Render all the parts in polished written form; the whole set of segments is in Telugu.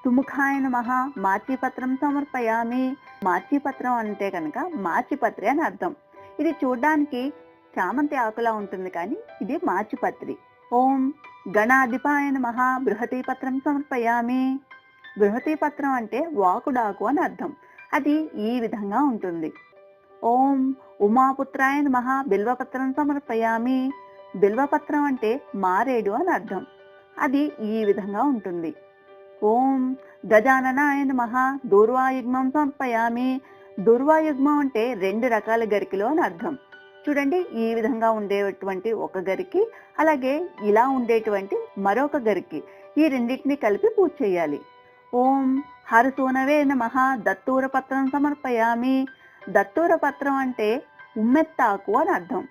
సుముఖాయ నమః మాచిపత్రం సమర్పయామి. మాచిపత్రం అంటే కనుక మాచిపత్రి అని అర్థం. ఇది చూడ్డానికి చామంతి ఆకులా ఉంటుంది, కానీ ఇది మాచిపత్రి. ఓం గణాధిపాయ నమః బృహతీపత్రం సమర్పయామి. బృహతీపత్రం అంటే వాకుడాకు అని అర్థం. అది ఈ విధంగా ఉంటుంది. ఓం ఉమాపుత్రాయ నమః బిల్వపత్రం సమర్పయామి. బిల్వపత్రం అంటే మారేడు అని అర్థం. అది ఈ విధంగా ఉంటుంది. ఓం గజాననాయ నమః దూర్వాయుగ్మం సమర్పయామి. దూర్వాయుగ్మం అంటే 2 రకాల గరికిలో అని అర్థం. చూడండి, ఈ విధంగా ఉండేటువంటి ఒక గరికి, అలాగే ఇలా ఉండేటువంటి మరొక గరికి, ఈ రెండింటిని కలిపి పూజ చేయాలి. ఓం హరసూనవే నమః దత్తూరపత్రం సమర్పయామి. దత్తూరపత్రం అంటే ఉమ్మెత్తాకు అని అర్థం.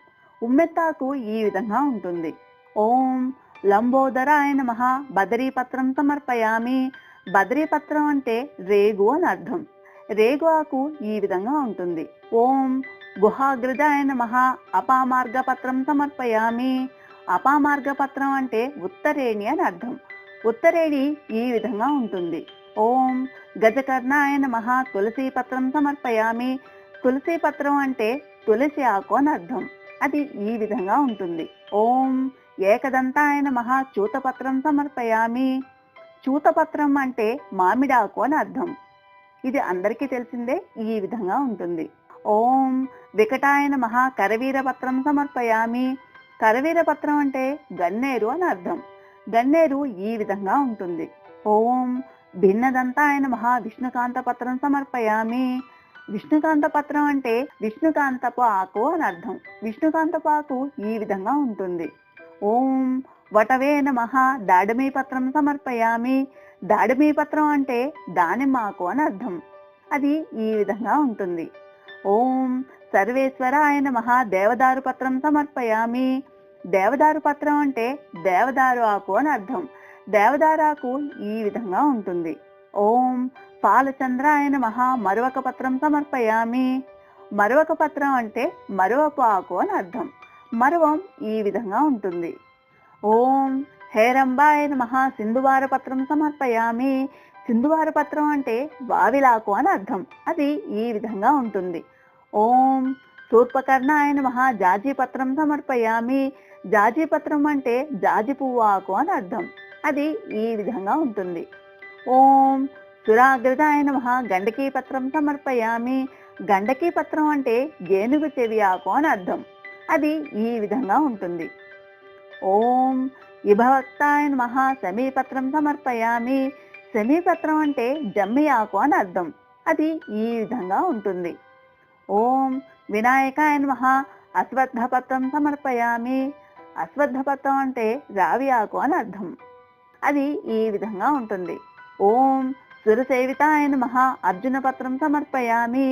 ఉమ్మెత్తాకు ఈ విధంగా ఉంటుంది. ఓం లంబోదరాయ నమః బదరీపత్రం సమర్పయామి. బదరీపత్రం అంటే రేగు అని అర్థం. రేగు ఆకు ఈ విధంగా ఉంటుంది. ఓం గుహాగ్రజాయ నమః అపామార్గపత్రం సమర్పయామి. అపామార్గపత్రం అంటే ఉత్తరేణి అని అర్థం. ఉత్తరేణి ఈ విధంగా ఉంటుంది. ఓం గజకర్ణాయ నమః తులసీపత్రం సమర్పయామి. తులసీపత్రం అంటే తులసి ఆకు అని అర్థం. అది ఈ విధంగా ఉంటుంది. ఓం ఏకదంతాయ నమః చూతపత్రం సమర్పయామి. చూతపత్రం అంటే మామిడాకు అని అర్థం. ఇది అందరికీ తెలిసిందే, ఈ విధంగా ఉంటుంది. ఓం వికటాయ నమః కరవీరపత్రం సమర్పయామి. కరవీరపత్రం అంటే గన్నేరు అని అర్థం. గన్నేరు ఈ విధంగా ఉంటుంది. ఓం భిన్నదంతాయ నమః విష్ణుకాంత పత్రం సమర్పయామి. విష్ణుకాంత పత్రం అంటే విష్ణుకాంతపు ఆకు అని అర్థం. విష్ణుకాంతపు ఆకు ఈ విధంగా ఉంటుంది. ఓం వటవే నమః దాడమీ పత్రం సమర్పయామి. దాడమీ పత్రం అంటే దానిమ్మ ఆకు అని అర్థం. అది ఈ విధంగా ఉంటుంది. ఓం సర్వేశ్వరాయ నమః దేవదారు పత్రం సమర్పయామి. దేవదారు పత్రం అంటే దేవదారు ఆకు అని అర్థం. దేవదారు ఆకు ఈ విధంగా ఉంటుంది. ఓం పాలచంద్రాయ నమః మరువక పత్రం సమర్పయామి. మరువక పత్రం అంటే మరువపు ఆకు అని అర్థం. మరువం ఈ విధంగా ఉంటుంది. ఓం హేరంబాయ నమః సింధువార పత్రం సమర్పయామి. సింధువార పత్రం అంటే వావిలాకు అని అర్థం. అది ఈ విధంగా ఉంటుంది. ఓం శూర్పకర్ణాయ నమః జాజీ పత్రం సమర్పయామి. జాజీ పత్రం అంటే జాజి పువ్వు ఆకు అని అర్థం. అది ఈ విధంగా ఉంటుంది. ఓం సురాగ్రజాయ నమః గండకీ పత్రం సమర్పయామి. గండకీ పత్రం అంటే ఏనుగు చెవి ఆకు అని అర్థం. అది ఈ విధంగా ఉంటుంది. ఓం విభవక్తాయ నమః సమీపత్రం సమర్పయామి. సమీపత్రం అంటే జమ్మి ఆకు అని అర్థం. అది ఈ విధంగా ఉంటుంది. ఓం వినాయకాయ నమః అశ్వత్థపత్రం సమర్పయామి. అశ్వత్థపత్రం అంటే రావి ఆకు అని అర్థం. అది ఈ విధంగా ఉంటుంది. ఓం సురసేవితాయ నమః అర్జున పత్రం సమర్పయామి.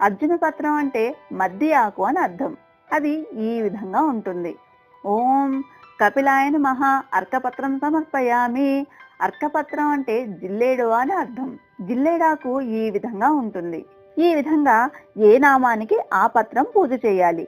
అర్జున పత్రం అంటే మద్ది ఆకు అని అర్థం. అది ఈ విధంగా ఉంటుంది. ఓం కపిలాయ నమః అర్కపత్రం సమర్పయామి. అర్కపత్రం అంటే జిల్లేడు అని అర్థం. జిల్లేడాకు ఈ విధంగా ఉంటుంది. ఈ విధంగా ఏ నామానికి ఆ పత్రం పూజ చేయాలి.